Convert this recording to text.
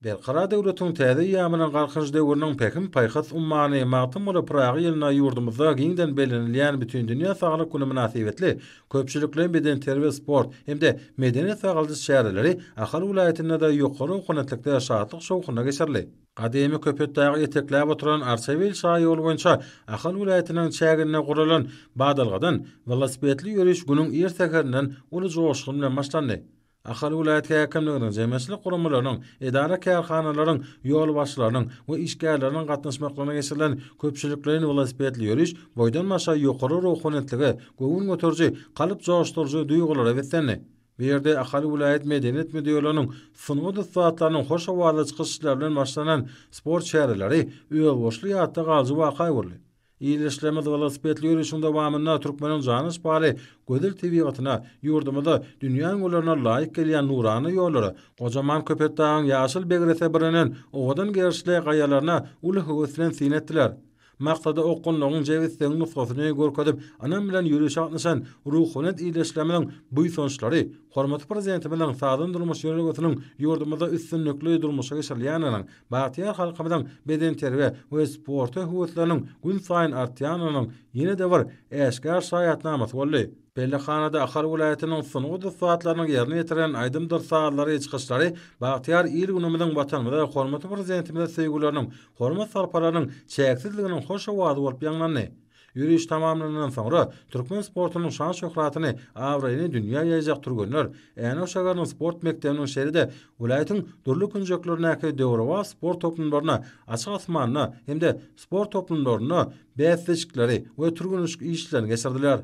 Belqara döwletiň täze ýamynyň garkynç döwrüniň pekim paýhas ummany magtym bola Praga ýylyna ýurdumyzda giňden belenilýän bütün dünýä saglyk güni münasibetli köpçülikle beden terbiýe sport hemde medeniýet sagaldyş şäherleri Ahal vilayetinde de ýokary honetlikde şahatlyk şowkuna geçirli. Ademy köpetdagy etekläp oturan Arsavil şahy ýolu boýunça Ahal vilayetiniň çägine guralan badalgadan velosipedli ýürüş günüň ertekerinden uly joşgy bilen başlandy. Ahal vilayet häkimliginiň jemgyýetçilik gurumlarynyň, edara kärhanalaryň, ýol başlarynyň we işgärleriň gatnaşmaklaryna geçirilen köpçüliklerin velosipedli ýürüş boýdan maşa ýokary ruhanyetlige, göwün götürji, kalyp joşturjy duýgulara betlendi. Bu ýerde Ahal vilayet medeniýet müdürlüğiniň sunugy saatlarynyň hoş hawaly çykyşlary bilen başlanan sport şäherleri öýe boşly ýatda galjy waka boldy. İyileşleme velosipedli ýürüşiň dowamynda Türkmeniň janyş bary gödel tebigatyna, ýurdumyzda dünýäň gularyna laýyk gelýän nurany ýollary, gojaman köpetdagyň ýaşyl begrese birinen owadan gerişle gaýalaryna uly höwes bilen sinetdiler. Maqsady okunlygyň jewitligiň nusgasyny görkezip, anam bilen ýürüş atnaşan ruhunet iyileşlemeniň bu soňçlary, hormatly prezidenti bilen sağdan durmuş ýönegetiniň ýurdumyzda üstünlikli durmuşa geçirilýäniň, batyar halkymyzyň beden terbiýe we sporta höwetleriniň gün saýyn artýanynyň ýene-de bir eşkär şaýatnamasy boldy. Bellehanada Ahal vilayetiniň sunugy saatlaryny ýerine ýetiren aýdymdyr saallary çykyşlary Batyar il günümiň watanymyza hormatly prezidentimize söýgüleriniň, hormat sarpalarynyň çäksizliginiň hoş hawaly bolup ýanlandy. Ýürüş tamamlanandan soňra Türkmen sportunyň şan şöhratyny awraýyny dünýä ýaýjak turgenler, äne oşagaryň sport mektebiniň şeride vilayetin durly künjeklerine döwrewa sport toplumlaryna, açyk asmanyna hemde sport toplumlaryna bäsleşikleri we turguniş işlerini geçirdiler.